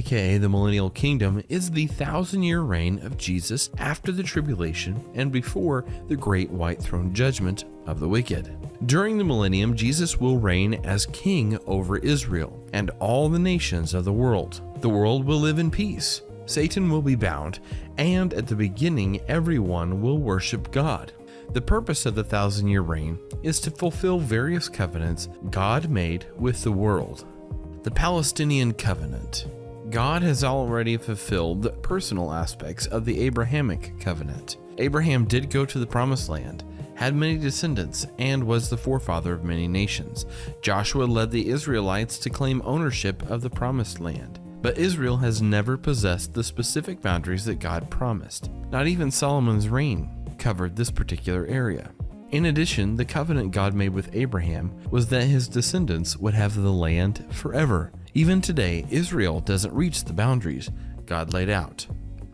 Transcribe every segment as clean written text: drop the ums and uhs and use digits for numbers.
aka the Millennial Kingdom, is the 1,000-year reign of Jesus after the tribulation and before the great white throne judgment of the wicked. During the millennium, Jesus will reign as king over Israel and all the nations of the world. The world will live in peace. Satan will be bound, and at the beginning, everyone will worship God. The purpose of the 1,000-year reign is to fulfill various covenants God made with the world. The Palestinian Covenant. God has already fulfilled the personal aspects of the Abrahamic covenant. Abraham did go to the Promised Land, had many descendants, and was the forefather of many nations. Joshua led the Israelites to claim ownership of the Promised Land. But Israel has never possessed the specific boundaries that God promised. Not even Solomon's reign covered this particular area. In addition, the covenant God made with Abraham was that his descendants would have the land forever. Even today, Israel doesn't reach the boundaries God laid out.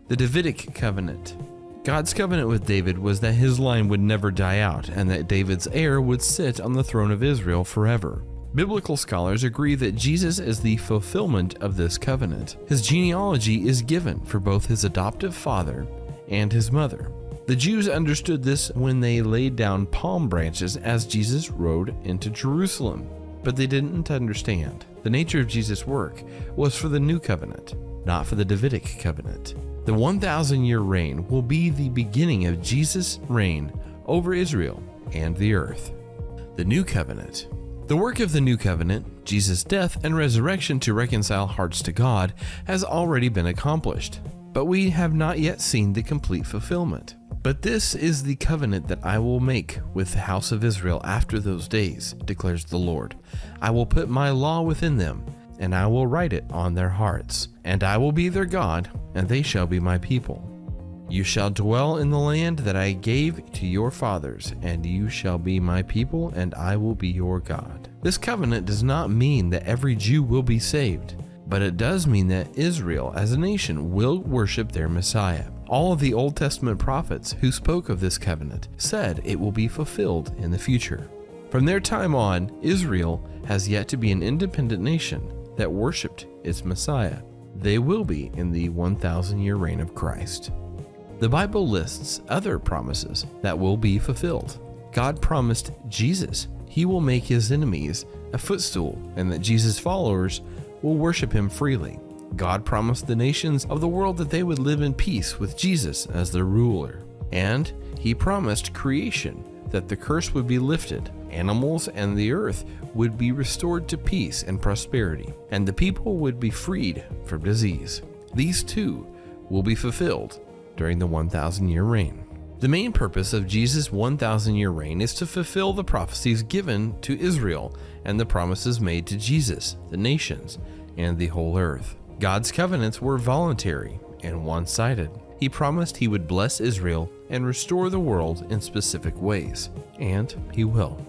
The Davidic Covenant. God's covenant with David was that his line would never die out and that David's heir would sit on the throne of Israel forever. Biblical scholars agree that Jesus is the fulfillment of this covenant. His genealogy is given for both his adoptive father and his mother. The Jews understood this when they laid down palm branches as Jesus rode into Jerusalem, but they didn't understand. The nature of Jesus' work was for the new covenant, not for the Davidic covenant. The 1,000-year reign will be the beginning of Jesus' reign over Israel and the earth. The new covenant. The work of the new covenant, Jesus' death and resurrection to reconcile hearts to God, has already been accomplished, but we have not yet seen the complete fulfillment. But this is the covenant that I will make with the house of Israel after those days, declares the Lord. I will put my law within them, and I will write it on their hearts. And I will be their God, and they shall be my people. You shall dwell in the land that I gave to your fathers, and you shall be my people, and I will be your God. This covenant does not mean that every Jew will be saved, but it does mean that Israel as a nation will worship their Messiah. All of the Old Testament prophets who spoke of this covenant said it will be fulfilled in the future. From their time on, Israel has yet to be an independent nation that worshiped its Messiah. They will be in the 1,000-year reign of Christ. The Bible lists other promises that will be fulfilled. God promised Jesus he will make his enemies a footstool and that Jesus' followers will worship him freely. God promised the nations of the world that they would live in peace with Jesus as their ruler. And he promised creation that the curse would be lifted, animals and the earth would be restored to peace and prosperity, and the people would be freed from disease. These too will be fulfilled during the 1,000-year reign. The main purpose of Jesus' 1,000-year reign is to fulfill the prophecies given to Israel and the promises made to Jesus, the nations, and the whole earth. God's covenants were voluntary and one-sided. He promised he would bless Israel and restore the world in specific ways, and he will.